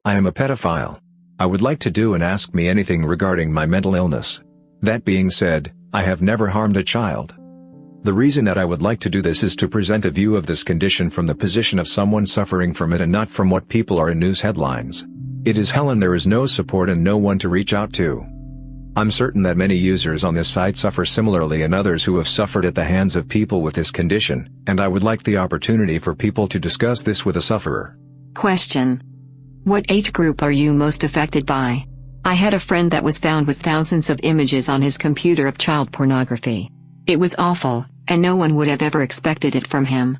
I am a pedophile. I would like to do and ask me anything regarding my mental illness. That being said, I have never harmed a child. The reason that I would like to do this is to present a view of this condition from the position of someone suffering from it and not from what people are in news headlines. It is hell and there is no support and no one to reach out to. I'm certain that many users on this site suffer similarly and others who have suffered at the hands of people with this condition, and I would like the opportunity for people to discuss this with a sufferer. Question. What age group are you most affected by? I had a friend that was found with thousands of images on his computer of child pornography. It was awful, and no one would have ever expected it from him.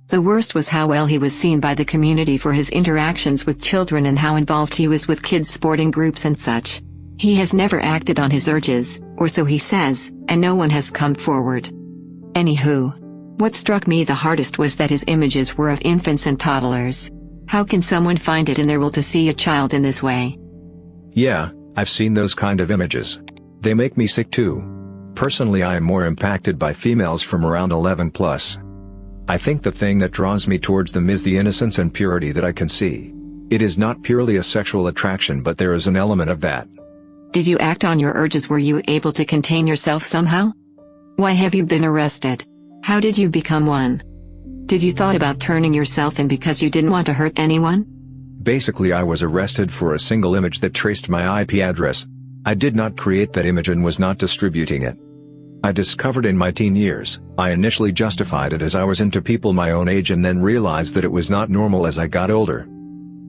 The worst was how well he was seen by the community for his interactions with children and how involved he was with kids' sporting groups and such. He has never acted on his urges, or so he says, and no one has come forward. Anywho, what struck me the hardest was that his images were of infants and toddlers. How can someone find it in their will to see a child in this way? Yeah, I've seen those kind of images. They make me sick too. Personally, I am more impacted by females from around 11 plus. I think the thing that draws me towards them is the innocence and purity that I can see. It is not purely a sexual attraction, but there is an element of that. Did you act on your urges? Were you able to contain yourself somehow? Why have you been arrested? How did you become one? Did you thought about turning yourself in because you didn't want to hurt anyone? Basically, I was arrested for a single image that traced my IP address. I did not create that image and was not distributing it. I discovered in my teen years. I initially justified it as I was into people my own age and then realized that it was not normal as I got older.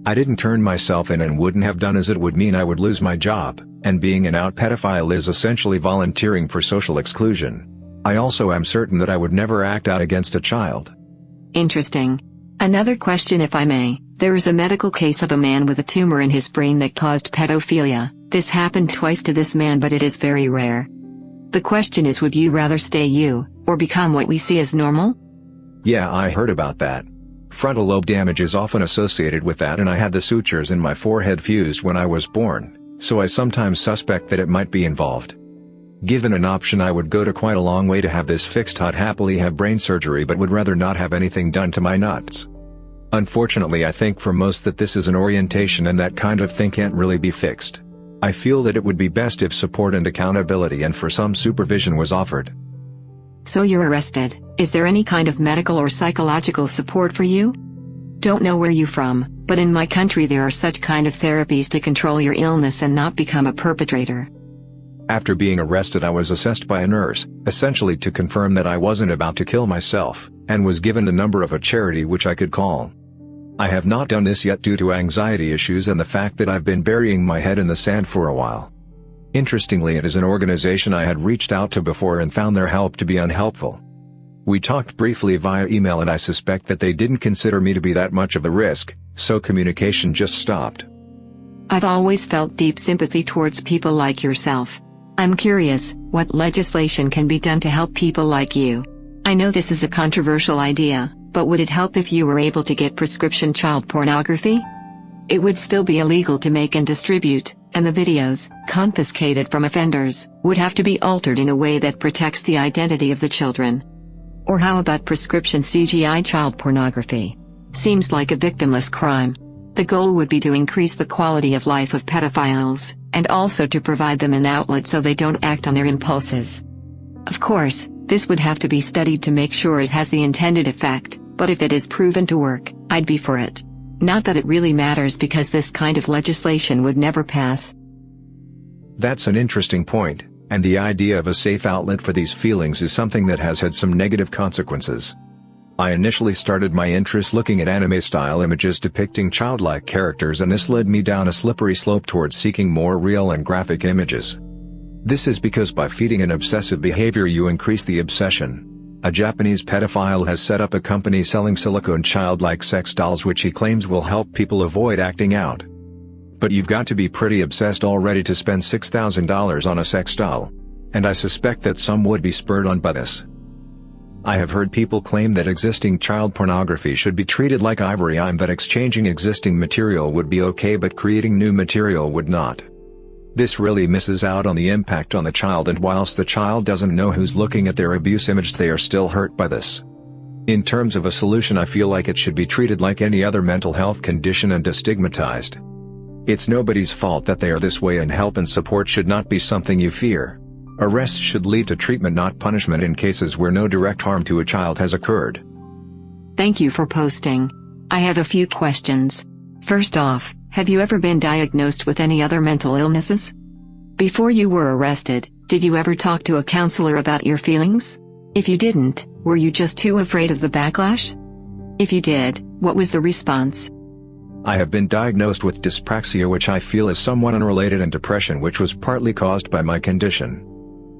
I didn't turn myself in and wouldn't have done as it would mean I would lose my job, and being an out pedophile is essentially volunteering for social exclusion. I also am certain that I would never act out against a child. Interesting. Another question, if I may. There is a medical case of a man with a tumor in his brain that caused pedophilia. This happened twice to this man, but it is very rare. The question is, would you rather stay you, or become what we see as normal? Yeah, I heard about that. Frontal lobe damage is often associated with that, and I had the sutures in my forehead fused when I was born, so I sometimes suspect that it might be involved. Given an option, I would go to quite a long way to have this fixed. I'd happily have brain surgery but would rather not have anything done to my nuts. Unfortunately, I think for most that this is an orientation and that kind of thing can't really be fixed. I feel that it would be best if support and accountability and for some supervision was offered. So you're arrested. Is there any kind of medical or psychological support for you? Don't know where you're from, but in my country there are such kind of therapies to control your illness and not become a perpetrator. After being arrested, I was assessed by a nurse, essentially to confirm that I wasn't about to kill myself, and was given the number of a charity which I could call. I have not done this yet due to anxiety issues and the fact that I've been burying my head in the sand for a while. Interestingly, it is an organization I had reached out to before and found their help to be unhelpful. We talked briefly via email and I suspect that they didn't consider me to be that much of a risk, so communication just stopped. I've always felt deep sympathy towards people like yourself. I'm curious, what legislation can be done to help people like you? I know this is a controversial idea, but would it help if you were able to get prescription child pornography? It would still be illegal to make and distribute, and the videos, confiscated from offenders, would have to be altered in a way that protects the identity of the children. Or how about prescription CGI child pornography? Seems like a victimless crime. The goal would be to increase the quality of life of pedophiles, and also to provide them an outlet so they don't act on their impulses. Of course, this would have to be studied to make sure it has the intended effect, but if it is proven to work, I'd be for it. Not that it really matters because this kind of legislation would never pass. That's an interesting point, and the idea of a safe outlet for these feelings is something that has had some negative consequences. I initially started my interest looking at anime-style images depicting childlike characters, and this led me down a slippery slope towards seeking more real and graphic images. This is because by feeding an obsessive behavior you increase the obsession. A Japanese pedophile has set up a company selling silicone childlike sex dolls which he claims will help people avoid acting out. But you've got to be pretty obsessed already to spend $6,000 on a sex doll. And I suspect that some would be spurred on by this. I have heard people claim that existing child pornography should be treated like ivory, that exchanging existing material would be okay but creating new material would not. This really misses out on the impact on the child, and whilst the child doesn't know who's looking at their abuse image, they are still hurt by this. In terms of a solution, I feel like it should be treated like any other mental health condition and destigmatized. It's nobody's fault that they are this way, and help and support should not be something you fear. Arrest should lead to treatment, not punishment, in cases where no direct harm to a child has occurred. Thank you for posting. I have a few questions. First off, have you ever been diagnosed with any other mental illnesses? Before you were arrested, did you ever talk to a counselor about your feelings? If you didn't, were you just too afraid of the backlash? If you did, what was the response? I have been diagnosed with dyspraxia, which I feel is somewhat unrelated, and depression, which was partly caused by my condition.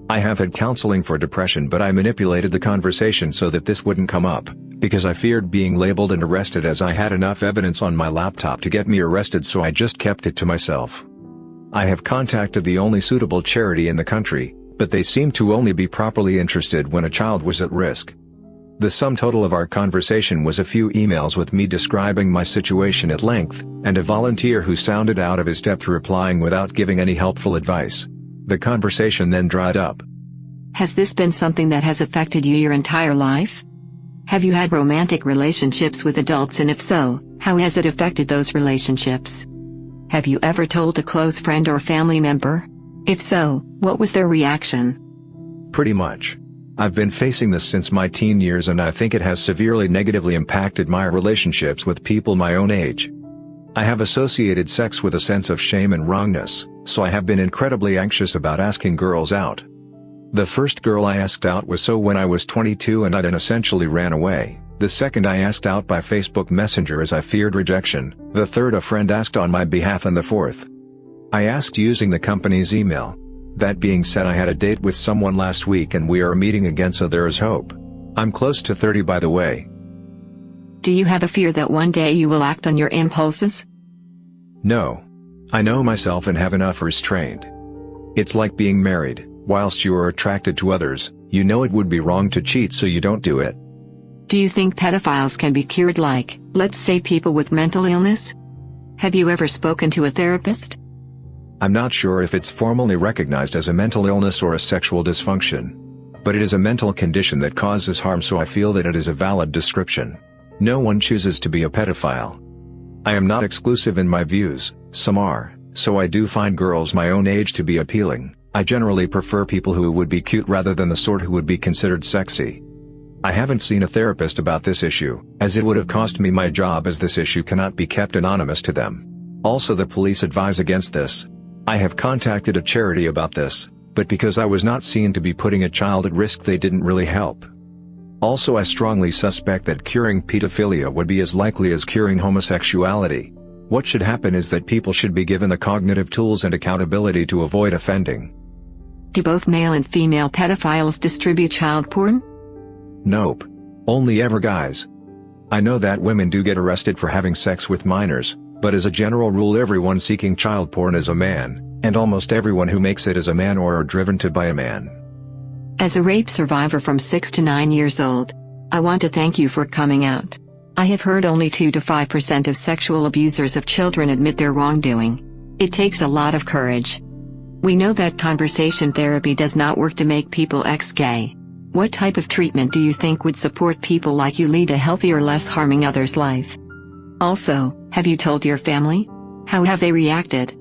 I have had counseling for depression, but I manipulated the conversation so that this wouldn't come up, because I feared being labeled and arrested, as I had enough evidence on my laptop to get me arrested, so I just kept it to myself. I have contacted the only suitable charity in the country, but they seem to only be properly interested when a child was at risk. The sum total of our conversation was a few emails with me describing my situation at length, and a volunteer who sounded out of his depth replying without giving any helpful advice. The conversation then dried up. Has this been something that has affected you your entire life? Have you had romantic relationships with adults, and if so, how has it affected those relationships? Have you ever told a close friend or family member? If so, what was their reaction? Pretty much. I've been facing this since my teen years, and I think it has severely negatively impacted my relationships with people my own age. I have associated sex with a sense of shame and wrongness, so I have been incredibly anxious about asking girls out. The first girl I asked out was when I was 22, and I then essentially ran away. The second I asked out by Facebook Messenger as I feared rejection, the third a friend asked on my behalf, and the fourth I asked using the company's email. That being said, I had a date with someone last week and we are meeting again, so there is hope. I'm close to 30, by the way. Do you have a fear that one day you will act on your impulses? No. I know myself and have enough restraint. It's like being married. Whilst you are attracted to others, you know it would be wrong to cheat, so you don't do it. Do you think pedophiles can be cured, like, let's say, people with mental illness? Have you ever spoken to a therapist? I'm not sure if it's formally recognized as a mental illness or a sexual dysfunction. But it is a mental condition that causes harm, so I feel that it is a valid description. No one chooses to be a pedophile. I am not exclusive in my views, some are, so I do find girls my own age to be appealing. I generally prefer people who would be cute rather than the sort who would be considered sexy. I haven't seen a therapist about this issue, as it would have cost me my job, as this issue cannot be kept anonymous to them. Also, the police advise against this. I have contacted a charity about this, but because I was not seen to be putting a child at risk, they didn't really help. Also, I strongly suspect that curing pedophilia would be as likely as curing homosexuality. What should happen is that people should be given the cognitive tools and accountability to avoid offending. Do both male and female pedophiles distribute child porn? Nope. Only ever guys. I know that women do get arrested for having sex with minors, but as a general rule everyone seeking child porn is a man, and almost everyone who makes it is a man or are driven to by a man. As a rape survivor from 6 to 9 years old, I want to thank you for coming out. I have heard only 2 to 5% of sexual abusers of children admit their wrongdoing. It takes a lot of courage. We know that conversation therapy does not work to make people ex-gay. What type of treatment do you think would support people like you lead a healthier, less harming others' life? Also, have you told your family? How have they reacted?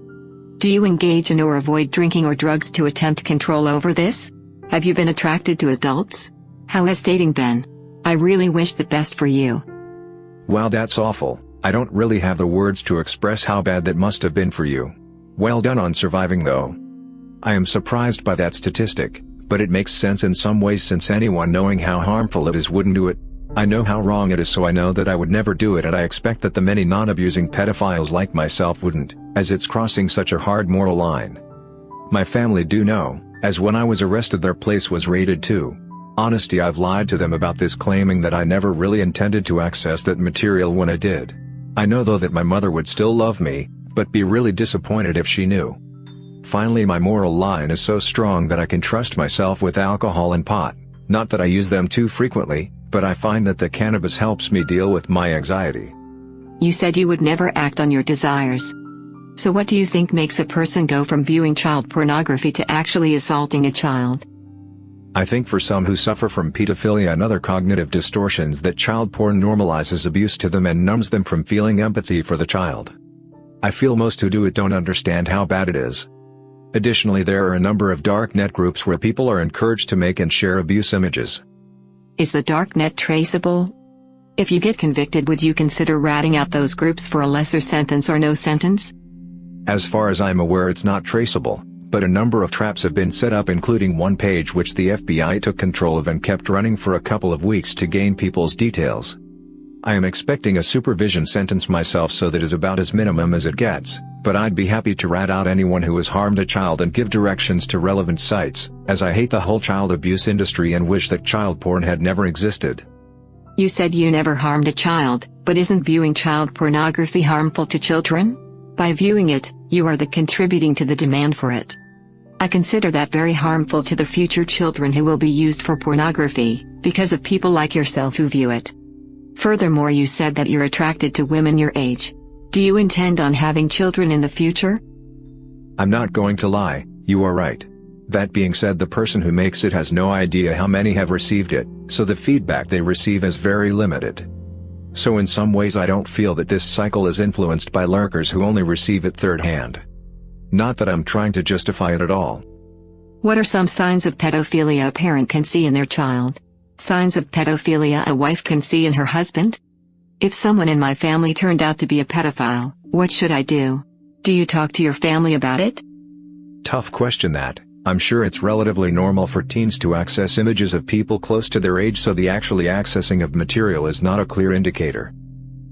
Do you engage in or avoid drinking or drugs to attempt control over this? Have you been attracted to adults? How has dating been? I really wish the best for you. Wow, that's awful. I don't really have the words to express how bad that must have been for you. Well done on surviving, though. I am surprised by that statistic, but it makes sense in some ways, since anyone knowing how harmful it is wouldn't do it. I know how wrong it is, so I know that I would never do it, and I expect that the many non-abusing pedophiles like myself wouldn't, as it's crossing such a hard moral line. My family do know, as when I was arrested their place was raided too. Honesty, I've lied to them about this, claiming that I never really intended to access that material when I did. I know though that my mother would still love me, but be really disappointed if she knew. Finally, my moral line is so strong that I can trust myself with alcohol and pot. Not that I use them too frequently, but I find that the cannabis helps me deal with my anxiety. You said you would never act on your desires. So what do you think makes a person go from viewing child pornography to actually assaulting a child? I think for some who suffer from pedophilia and other cognitive distortions, that child porn normalizes abuse to them and numbs them from feeling empathy for the child. I feel most who do it don't understand how bad it is. Additionally, there are a number of darknet groups where people are encouraged to make and share abuse images. Is the darknet traceable? If you get convicted, would you consider ratting out those groups for a lesser sentence or no sentence? As far as I'm aware, it's not traceable, but a number of traps have been set up, including one page which the FBI took control of and kept running for a couple of weeks to gain people's details. I am expecting a supervision sentence myself, so that is about as minimum as it gets, but I'd be happy to rat out anyone who has harmed a child and give directions to relevant sites, as I hate the whole child abuse industry and wish that child porn had never existed. You said you never harmed a child, but isn't viewing child pornography harmful to children? By viewing it, you are contributing to the demand for it. I consider that very harmful to the future children who will be used for pornography, because of people like yourself who view it. Furthermore, you said that you're attracted to women your age. Do you intend on having children in the future? I'm not going to lie, you are right. That being said, the person who makes it has no idea how many have received it, so the feedback they receive is very limited. So in some ways I don't feel that this cycle is influenced by lurkers who only receive it third hand. Not that I'm trying to justify it at all. What are some signs of pedophilia a parent can see in their child? Signs of pedophilia a wife can see in her husband? If someone in my family turned out to be a pedophile, what should I do? Do you talk to your family about it? Tough question that. I'm sure it's relatively normal for teens to access images of people close to their age, so the actually accessing of material is not a clear indicator.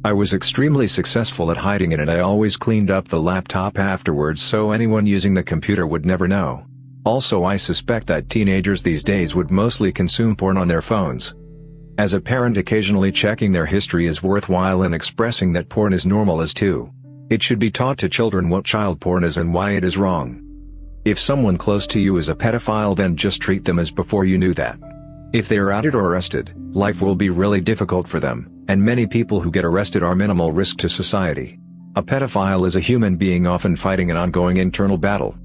I was extremely successful at hiding it, and I always cleaned up the laptop afterwards so anyone using the computer would never know. Also, I suspect that teenagers these days would mostly consume porn on their phones. As a parent, occasionally checking their history is worthwhile, and expressing that porn is normal is too. It should be taught to children what child porn is and why it is wrong. If someone close to you is a pedophile, then just treat them as before you knew that. If they are outed or arrested, life will be really difficult for them, and many people who get arrested are minimal risk to society. A pedophile is a human being, often fighting an ongoing internal battle.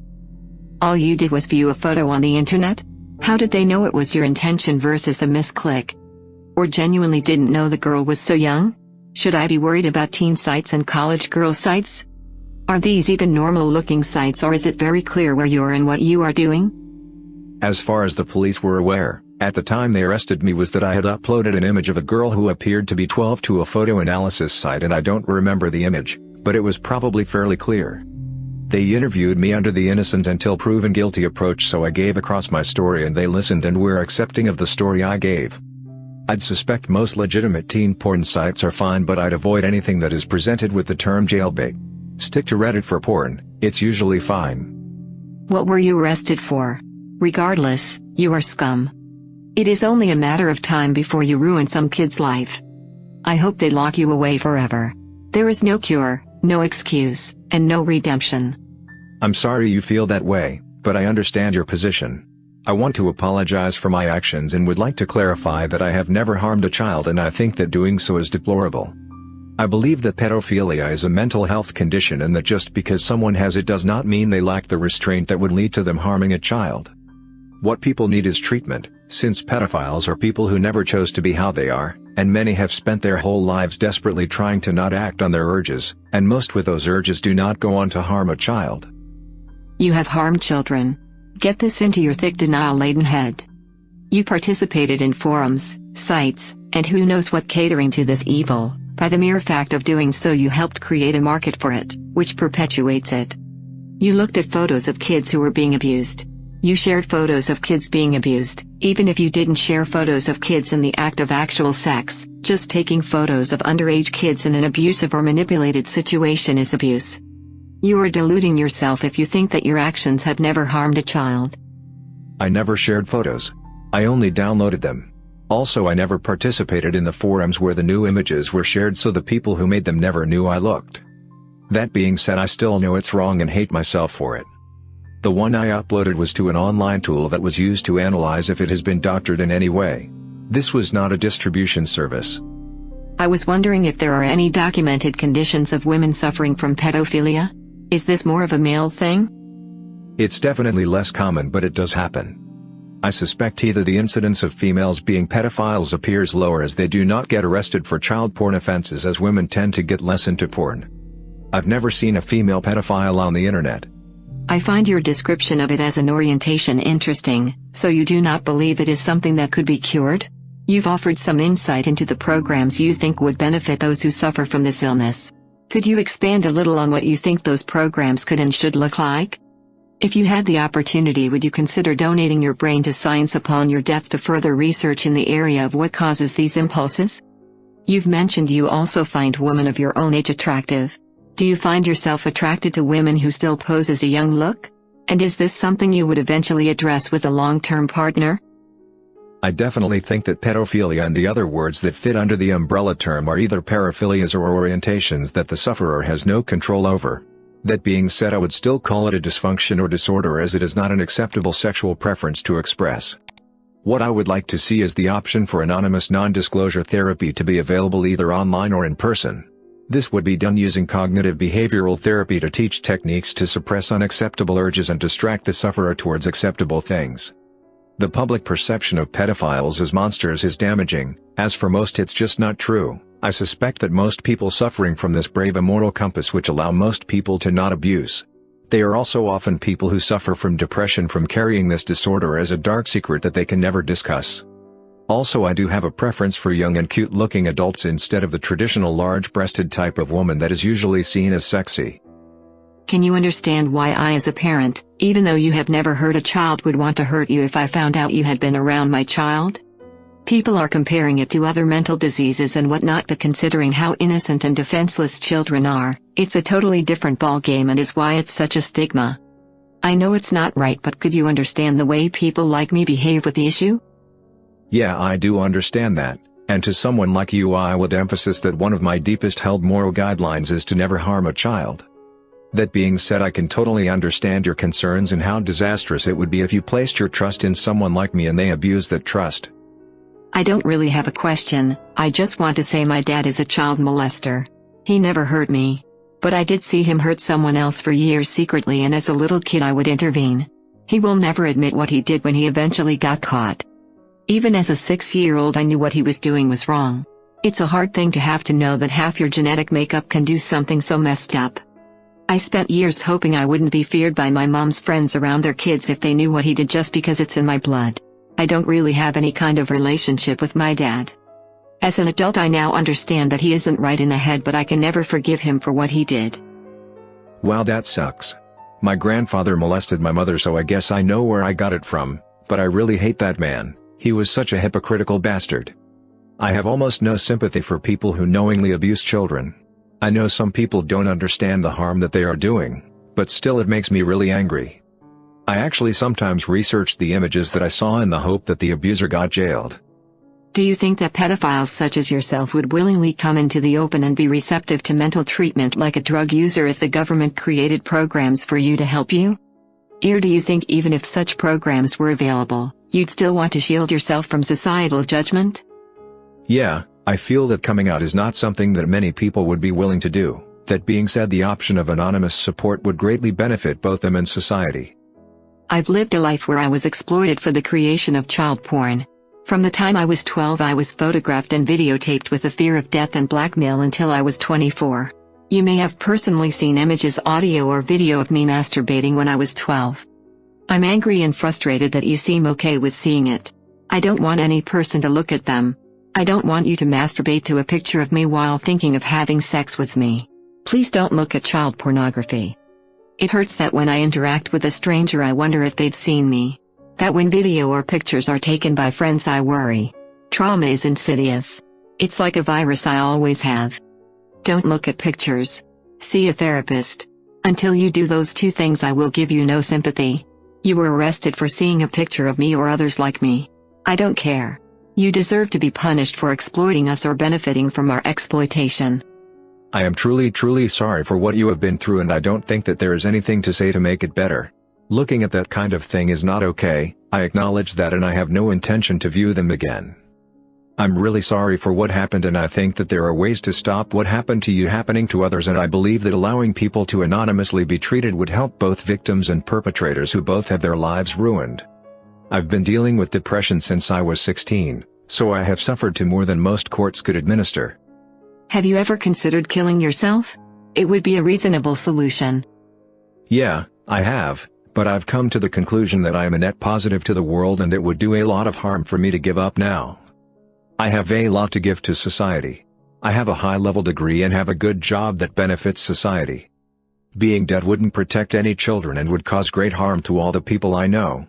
All you did was view a photo on the internet? How did they know it was your intention versus a misclick? Or genuinely didn't know the girl was so young? Should I be worried about teen sites and college girl sites? Are these even normal-looking sites, or is it very clear where you are and what you are doing? As far as the police were aware, at the time they arrested me, was that I had uploaded an image of a girl who appeared to be 12 to a photo analysis site, and I don't remember the image, but it was probably fairly clear. They interviewed me under the innocent until proven guilty approach, so I gave across my story and they listened and were accepting of the story I gave. I'd suspect most legitimate teen porn sites are fine, but I'd avoid anything that is presented with the term jailbait. Stick to Reddit for porn, it's usually fine. What were you arrested for? Regardless, you are scum. It is only a matter of time before you ruin some kid's life. I hope they lock you away forever. There is no cure, no excuse, and no redemption. I'm sorry you feel that way, but I understand your position. I want to apologize for my actions and would like to clarify that I have never harmed a child, and I think that doing so is deplorable. I believe that pedophilia is a mental health condition, and that just because someone has it does not mean they lack the restraint that would lead to them harming a child. What people need is treatment, since pedophiles are people who never chose to be how they are, and many have spent their whole lives desperately trying to not act on their urges, and most with those urges do not go on to harm a child. You have harmed children. Get this into your thick denial-laden head. You participated in forums, sites, and who knows what catering to this evil. By the mere fact of doing so, you helped create a market for it, which perpetuates it. You looked at photos of kids who were being abused. You shared photos of kids being abused, even if you didn't share photos of kids in the act of actual sex. Just taking photos of underage kids in an abusive or manipulated situation is abuse. You are deluding yourself if you think that your actions have never harmed a child. I never shared photos. I only downloaded them. Also, I never participated in the forums where the new images were shared, so the people who made them never knew I looked. That being said, I still know it's wrong and hate myself for it. The one I uploaded was to an online tool that was used to analyze if it has been doctored in any way. This was not a distribution service. I was wondering if there are any documented conditions of women suffering from pedophilia? Is this more of a male thing? It's definitely less common, but it does happen. I suspect either the incidence of females being pedophiles appears lower as they do not get arrested for child porn offenses, as women tend to get less into porn. I've never seen a female pedophile on the internet. I find your description of it as an orientation interesting, so you do not believe it is something that could be cured? You've offered some insight into the programs you think would benefit those who suffer from this illness. Could you expand a little on what you think those programs could and should look like? If you had the opportunity, would you consider donating your brain to science upon your death to further research in the area of what causes these impulses? You've mentioned you also find women of your own age attractive. Do you find yourself attracted to women who still pose as a young look? And is this something you would eventually address with a long-term partner? I definitely think that pedophilia and the other words that fit under the umbrella term are either paraphilias or orientations that the sufferer has no control over. That being said, I would still call it a dysfunction or disorder, as it is not an acceptable sexual preference to express. What I would like to see is the option for anonymous non-disclosure therapy to be available either online or in person. This would be done using cognitive behavioral therapy to teach techniques to suppress unacceptable urges and distract the sufferer towards acceptable things. The public perception of pedophiles as monsters is damaging, as for most it's just not true. I suspect that most people suffering from this brave a moral compass which allow most people to not abuse. They are also often people who suffer from depression from carrying this disorder as a dark secret that they can never discuss. Also, I do have a preference for young and cute-looking adults instead of the traditional large-breasted type of woman that is usually seen as sexy. Can you understand why I, as a parent, even though you have never hurt a child, would want to hurt you if I found out you had been around my child? People are comparing it to other mental diseases and whatnot, but considering how innocent and defenseless children are, it's a totally different ballgame and is why it's such a stigma. I know it's not right, but could you understand the way people like me behave with the issue? Yeah, I do understand that, and to someone like you I would emphasize that one of my deepest held moral guidelines is to never harm a child. That being said, I can totally understand your concerns and how disastrous it would be if you placed your trust in someone like me and they abuse that trust. I don't really have a question, I just want to say my dad is a child molester. He never hurt me. But I did see him hurt someone else for years secretly, and as a little kid I would intervene. He will never admit what he did when he eventually got caught. Even as a 6-year-old I knew what he was doing was wrong. It's a hard thing to have to know that half your genetic makeup can do something so messed up. I spent years hoping I wouldn't be feared by my mom's friends around their kids if they knew what he did, just because it's in my blood. I don't really have any kind of relationship with my dad. As an adult I now understand that he isn't right in the head, but I can never forgive him for what he did. Wow, that sucks. My grandfather molested my mother, so I guess I know where I got it from, but I really hate that man. He was such a hypocritical bastard. I have almost no sympathy for people who knowingly abuse children. I know some people don't understand the harm that they are doing, but still it makes me really angry. I actually sometimes research the images that I saw in the hope that the abuser got jailed. Do you think that pedophiles such as yourself would willingly come into the open and be receptive to mental treatment like a drug user if the government created programs for you to help you? Or do you think even if such programs were available, you'd still want to shield yourself from societal judgment? Yeah, I feel that coming out is not something that many people would be willing to do. That being said, the option of anonymous support would greatly benefit both them and society. I've lived a life where I was exploited for the creation of child porn. From the time I was 12 I was photographed and videotaped with the fear of death and blackmail until I was 24. You may have personally seen images, audio or video of me masturbating when I was 12. I'm angry and frustrated that you seem okay with seeing it. I don't want any person to look at them. I don't want you to masturbate to a picture of me while thinking of having sex with me. Please don't look at child pornography. It hurts that when I interact with a stranger I wonder if they've seen me. That when video or pictures are taken by friends I worry. Trauma is insidious. It's like a virus I always have. Don't look at pictures. See a therapist. Until you do those two things I will give you no sympathy. You were arrested for seeing a picture of me or others like me. I don't care. You deserve to be punished for exploiting us or benefiting from our exploitation. I am truly sorry for what you have been through, and I don't think that there is anything to say to make it better. Looking at that kind of thing is not okay, I acknowledge that, and I have no intention to view them again. I'm really sorry for what happened, and I think that there are ways to stop what happened to you happening to others, and I believe that allowing people to anonymously be treated would help both victims and perpetrators who both have their lives ruined. I've been dealing with depression since I was 16, so I have suffered to more than most courts could administer. Have you ever considered killing yourself? it would be a reasonable solution. Yeah, I have, but I've come to the conclusion that I am a net positive to the world and it would do a lot of harm for me to give up now. I have a lot to give to society. I have a high-level degree and have a good job that benefits society. Being dead wouldn't protect any children and would cause great harm to all the people I know.